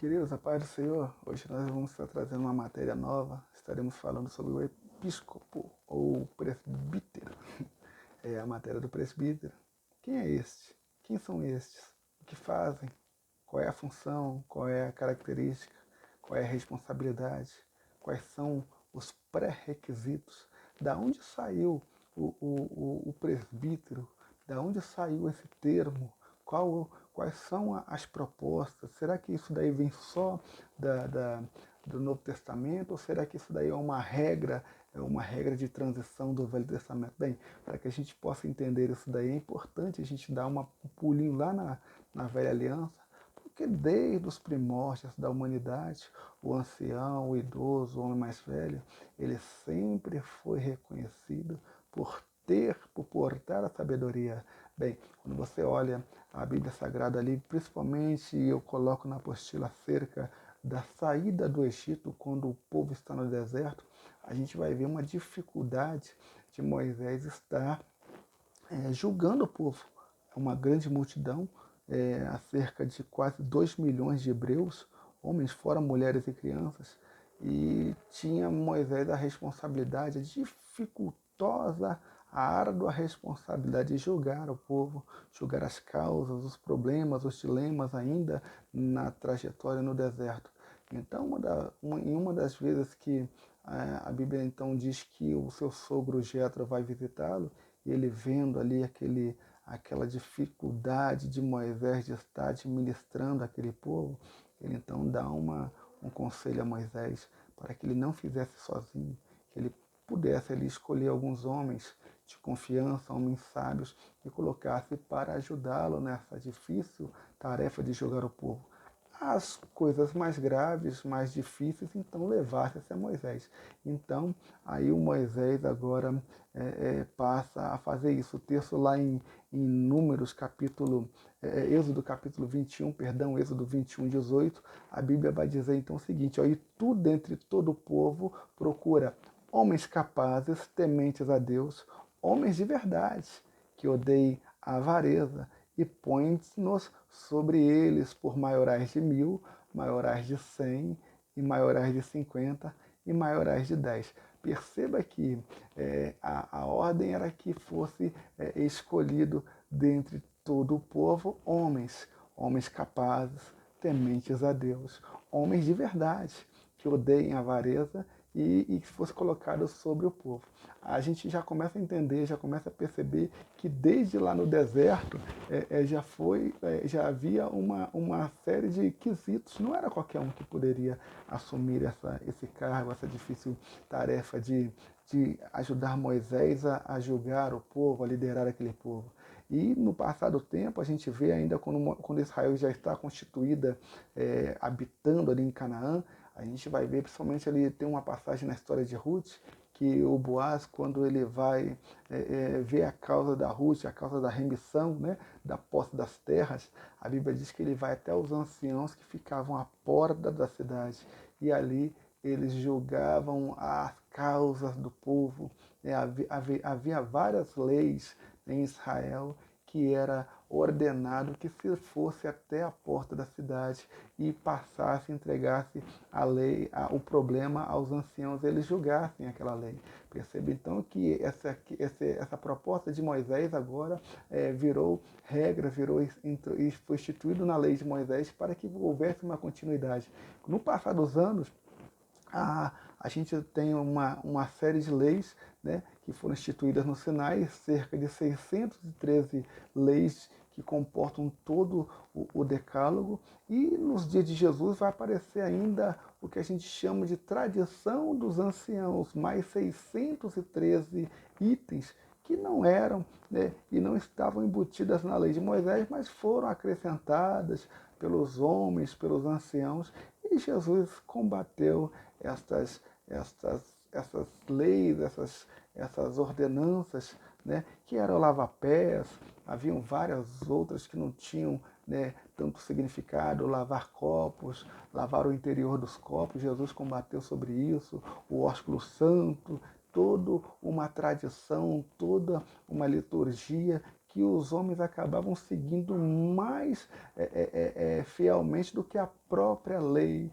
Queridos, a paz do Senhor, hoje nós vamos estar trazendo uma matéria nova, estaremos falando sobre o episcopo ou presbítero. É a matéria do presbítero. Quem é este? Quem são estes? O que fazem? Qual é a função? Qual é a característica? Qual é a responsabilidade? Quais são os pré-requisitos? Da onde saiu o presbítero? Da onde saiu esse termo? Quais são as propostas? Será que isso daí vem só do Novo Testamento? Ou será que isso daí é uma regra de transição do Velho Testamento? Bem, para que a gente possa entender isso daí, é importante a gente dar um pulinho lá na Velha Aliança, porque desde os primórdios da humanidade, o ancião, o idoso, o homem mais velho, ele sempre foi reconhecido por portar a sabedoria. Bem, quando você olha a Bíblia Sagrada ali, principalmente eu coloco na apostila acerca da saída do Egito, quando o povo está no deserto, a gente vai ver uma dificuldade de Moisés estar julgando o povo. É uma grande multidão, há cerca de quase 2 milhões de hebreus, homens fora mulheres e crianças, e tinha Moisés a responsabilidade, a dificultosa, a árdua responsabilidade de julgar o povo, julgar as causas, os problemas, os dilemas ainda na trajetória no deserto. Então, em uma das vezes que a Bíblia então diz que o seu sogro Jetro vai visitá-lo, e ele vendo ali aquela dificuldade de Moisés de estar administrando aquele povo, ele então dá um conselho a Moisés para que ele não fizesse sozinho, que ele pudesse ali escolher alguns homens de confiança, homens sábios, e colocasse para ajudá-lo nessa difícil tarefa de julgar o povo. As coisas mais graves, mais difíceis, então levasse-se a Moisés. Então, aí o Moisés agora passa a fazer isso. O texto lá em Números, Êxodo capítulo 21, perdão, Êxodo 21, 18, a Bíblia vai dizer então o seguinte: ó, e tu dentre todo o povo procura homens capazes, tementes a Deus, homens de verdade, que odeiem a avareza, e põe-nos sobre eles por maiorais de 1000, maiorais de 100, e maiorais de 50, e maiorais de 10. Perceba que a ordem era que fosse escolhido dentre todo o povo homens capazes, tementes a Deus, homens de verdade, que odeiem a avareza e que fosse colocado sobre o povo. A gente já começa a entender, já começa a perceber que desde lá no deserto já havia uma série de quesitos. Não era qualquer um que poderia assumir esse cargo, essa difícil tarefa de ajudar Moisés a julgar o povo, a liderar aquele povo. E no passado tempo, a gente vê ainda quando Israel já está constituída, habitando ali em Canaã, a gente vai ver, principalmente ali, tem uma passagem na história de Ruth, que o Boaz, quando ele vai ver a causa da Ruth, a causa da remissão, né, da posse das terras, a Bíblia diz que ele vai até os anciãos que ficavam à porta da cidade, e ali eles julgavam as causas do povo. Havia várias leis em Israel que era ordenado que se fosse até a porta da cidade e passasse, entregasse a lei, o problema aos anciãos, eles julgassem aquela lei. Percebe então que essa proposta de Moisés agora virou regra, e foi instituído na lei de Moisés para que houvesse uma continuidade. No passar dos anos, a gente tem uma série de leis, né, que foram instituídas no Sinai, cerca de 613 leis que comportam todo o decálogo, e nos dias de Jesus vai aparecer ainda o que a gente chama de tradição dos anciãos, mais 613 itens que não eram, né, e não estavam embutidas na lei de Moisés, mas foram acrescentadas pelos homens, pelos anciãos, e Jesus combateu essas leis, essas ordenanças, né, que eram lava-pés, haviam várias outras que não tinham, né, tanto significado, lavar copos, lavar o interior dos copos. Jesus combateu sobre isso, o ósculo santo, toda uma tradição, toda uma liturgia que os homens acabavam seguindo mais fielmente do que a própria lei,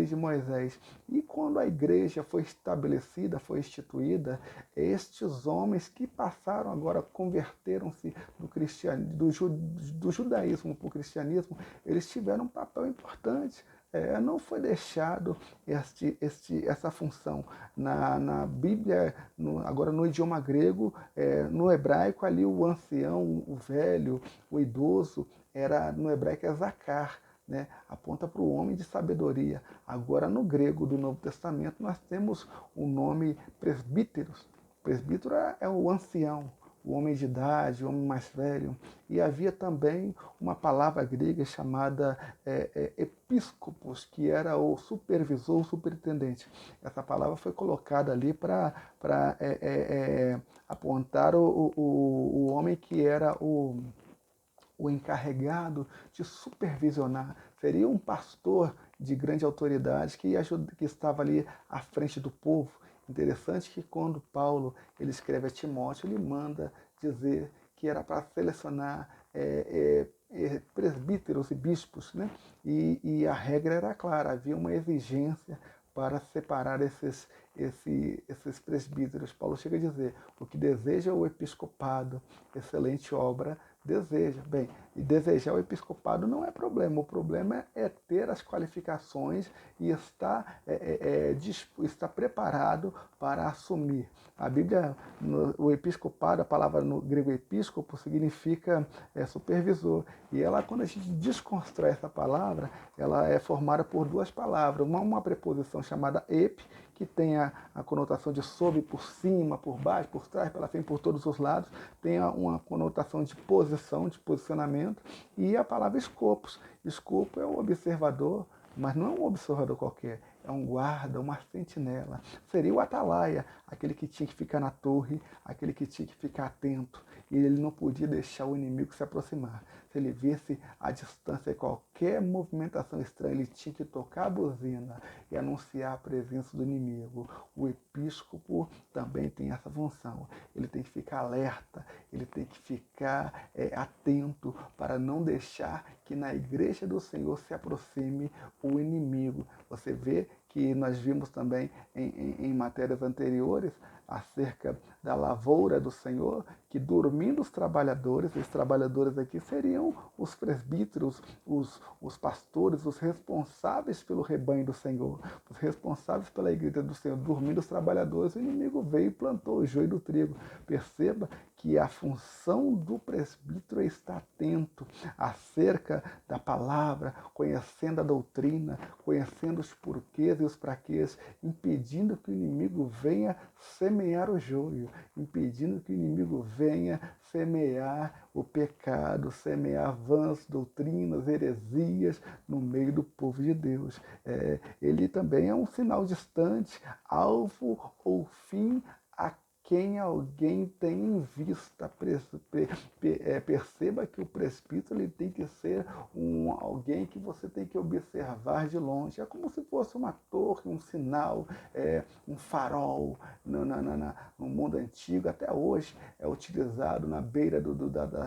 de Moisés. E quando a igreja foi estabelecida, foi instituída, estes homens que passaram agora, converteram-se do judaísmo para o cristianismo, eles tiveram um papel importante. Não foi deixado essa função. Na Bíblia, agora no idioma grego, no hebraico ali o ancião, o velho, o idoso, no hebraico é zakar, né? Aponta para o homem de sabedoria. Agora no grego do Novo Testamento nós temos o nome presbíteros. Presbítero é o ancião, o homem de idade, o homem mais velho. E havia também uma palavra grega chamada episcopos, que era o supervisor, o superintendente. Essa palavra foi colocada ali para apontar o homem que era o encarregado de supervisionar. Seria um pastor de grande autoridade que estava ali à frente do povo. Interessante que quando Paulo ele escreve a Timóteo, ele manda dizer que era para selecionar presbíteros e bispos, né? E a regra era clara, havia uma exigência para separar esses presbíteros. Paulo chega a dizer, o que deseja o episcopado, excelente obra, deseja. Bem, e desejar o episcopado não é problema, o problema é ter as qualificações e estar preparado para assumir. A Bíblia, o episcopado, a palavra no grego episcopo, significa supervisor. E ela, quando a gente desconstrói essa palavra, ela é formada por duas palavras. Uma preposição chamada ep, que tem a conotação de sobre, por cima, por baixo, por trás, pela frente, por todos os lados. Tem uma conotação de posição, de posicionamento. E a palavra escopos. Escopo é o observador, mas não é um observador qualquer. É um guarda, uma sentinela. Seria o atalaia, aquele que tinha que ficar na torre, aquele que tinha que ficar atento. E ele não podia deixar o inimigo se aproximar. Se ele visse à distância qualquer movimentação estranha, ele tinha que tocar a buzina e anunciar a presença do inimigo. O episcopo também tem essa função. Ele tem que ficar alerta, ele tem que ficar atento para não deixar que na igreja do Senhor se aproxime o inimigo. Você vê que nós vimos também em matérias anteriores acerca da lavoura do Senhor, que dormindo os trabalhadores aqui seriam os presbíteros, os pastores, os responsáveis pelo rebanho do Senhor, os responsáveis pela igreja do Senhor. Dormindo os trabalhadores, o inimigo veio e plantou o joio do trigo. Perceba que a função do presbítero é estar atento acerca da palavra, conhecendo a doutrina, conhecendo os porquês e os praquês, impedindo que o inimigo venha semear o joio, impedindo que o inimigo venha semear o pecado, semear vãs doutrinas, heresias no meio do povo de Deus. Ele também é um sinal distante, alvo ou fim a quem alguém tem em vista. Perceba que o presbítero ele tem que ser alguém que você tem que observar de longe. É como se fosse uma torre, um sinal, um farol. No mundo antigo, até hoje, é utilizado na beira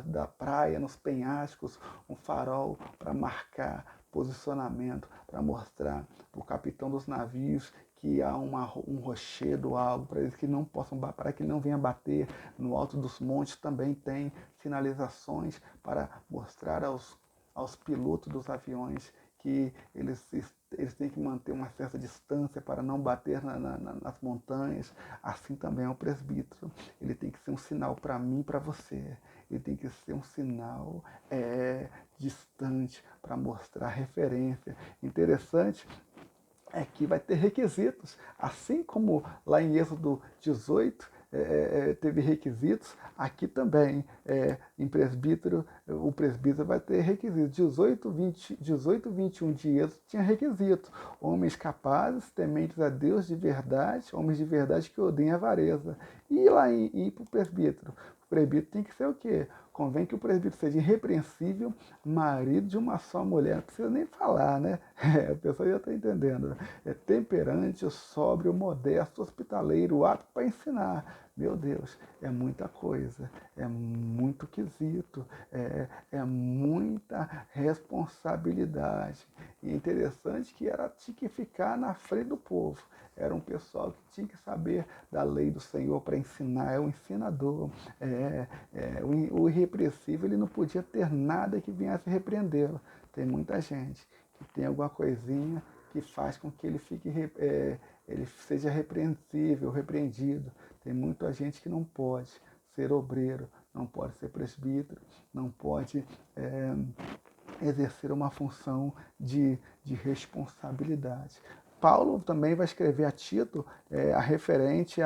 da praia, nos penhascos, um farol para marcar posicionamento, para mostrar para o capitão dos navios que há um rochedo, algo para eles que não possam, para que ele não venha bater. No alto dos montes também tem sinalizações para mostrar aos pilotos dos aviões que eles têm que manter uma certa distância para não bater nas montanhas. Assim também é o presbítero. Ele tem que ser um sinal para mim e para você. Ele tem que ser um sinal distante para mostrar referência. Interessante é que vai ter requisitos, assim como lá em Êxodo 18 teve requisitos, aqui também em presbítero, o presbítero vai ter requisitos. 18, 21 de Êxodo tinha requisitos: homens capazes, tementes a Deus de verdade, homens de verdade que odeiam a avareza. E lá para o presbítero, presbítero tem que ser o quê? Convém que o presbítero seja irrepreensível, marido de uma só mulher. Não precisa nem falar, né? A pessoa já está entendendo. É temperante, sóbrio, modesto, hospitaleiro, apto para ensinar. Meu Deus, é muita coisa, é muito quesito, é muita responsabilidade. E é interessante que tinha que ficar na frente do povo. Era um pessoal que tinha que saber da lei do Senhor para ensinar, é um ensinador. O irrepressível, ele não podia ter nada que viesse repreendê-lo. Tem muita gente que tem alguma coisinha que faz com que ele fique ele seja repreensível, repreendido. Tem muita gente que não pode ser obreiro, não pode ser presbítero, não pode exercer uma função de responsabilidade. Paulo também vai escrever a Tito a referente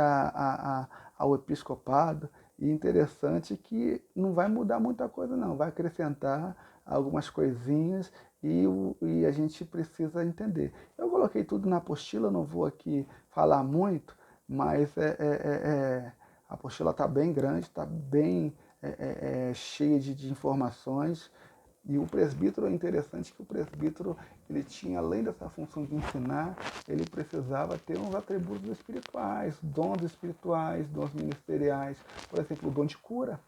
ao episcopado, e interessante que não vai mudar muita coisa não, vai acrescentar algumas coisinhas e a gente precisa entender. Eu coloquei tudo na apostila, não vou aqui falar muito, mas a apostila está bem grande, está bem cheia de informações. E o presbítero, é interessante que o presbítero, ele tinha, além dessa função de ensinar, ele precisava ter uns atributos espirituais, dons ministeriais. Por exemplo, o dom de cura.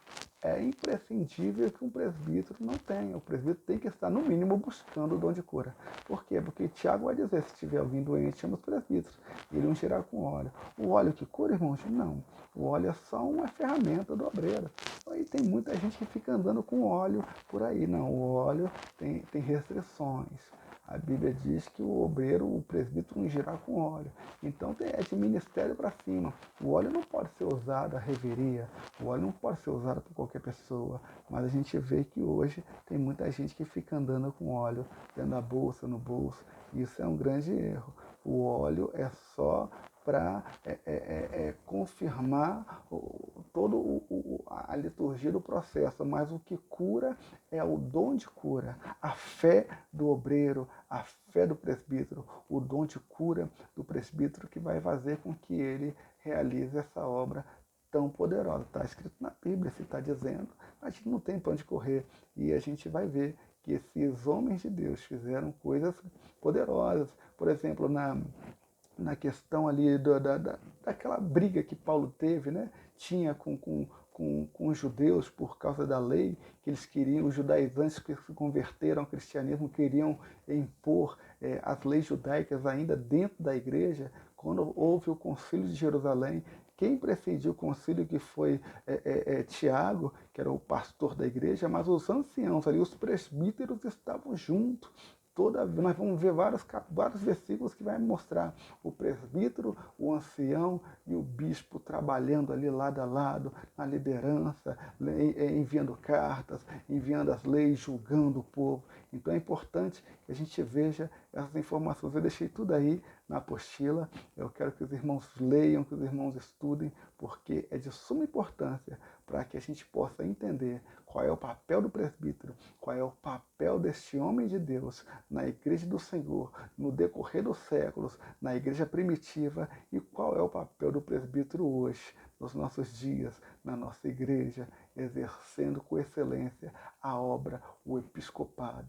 É imprescindível que um presbítero não tenha. O presbítero tem que estar, no mínimo, buscando o dom de cura. Por quê? Porque Tiago vai dizer, se tiver alguém doente, chama os presbíteros. Ele ungirá com óleo. O óleo que cura, irmãos? Não. O óleo é só uma ferramenta do obreiro. Aí tem muita gente que fica andando com óleo por aí. Não, o óleo tem restrições. A Bíblia diz que o obreiro, o presbítero, ungirá com óleo. Então é de ministério para cima. O óleo não pode ser usado à reveria, o óleo não pode ser usado por qualquer pessoa. Mas a gente vê que hoje tem muita gente que fica andando com óleo dentro da bolsa, no bolso. Isso é um grande erro. O óleo é só para confirmar toda a liturgia do processo, mas o que cura é o dom de cura, a fé do obreiro, a fé do presbítero, o dom de cura do presbítero que vai fazer com que ele realize essa obra tão poderosa. Está escrito na Bíblia, se está dizendo, a gente não tem para onde correr. E a gente vai ver que esses homens de Deus fizeram coisas poderosas. Por exemplo, na questão ali daquela briga que Paulo teve, né? Tinha com os judeus por causa da lei, que eles queriam, os judaizantes que se converteram ao cristianismo, queriam impor as leis judaicas ainda dentro da igreja. Quando houve o concílio de Jerusalém, quem presidiu o concílio que foi Tiago, que era o pastor da igreja, mas os anciãos ali, os presbíteros estavam juntos. Nós vamos ver vários versículos que vai mostrar o presbítero, o ancião e o bispo trabalhando ali lado a lado, na liderança, enviando cartas, enviando as leis, julgando o povo. Então é importante que a gente veja essas informações. Eu deixei tudo aí na apostila. Eu quero que os irmãos leiam, que os irmãos estudem, porque é de suma importância para que a gente possa entender qual é o papel do presbítero, qual é o papel deste homem de Deus na igreja do Senhor, no decorrer dos séculos, na igreja primitiva, e qual é o papel do presbítero hoje, nos nossos dias, na nossa igreja, exercendo com excelência a obra, o episcopado.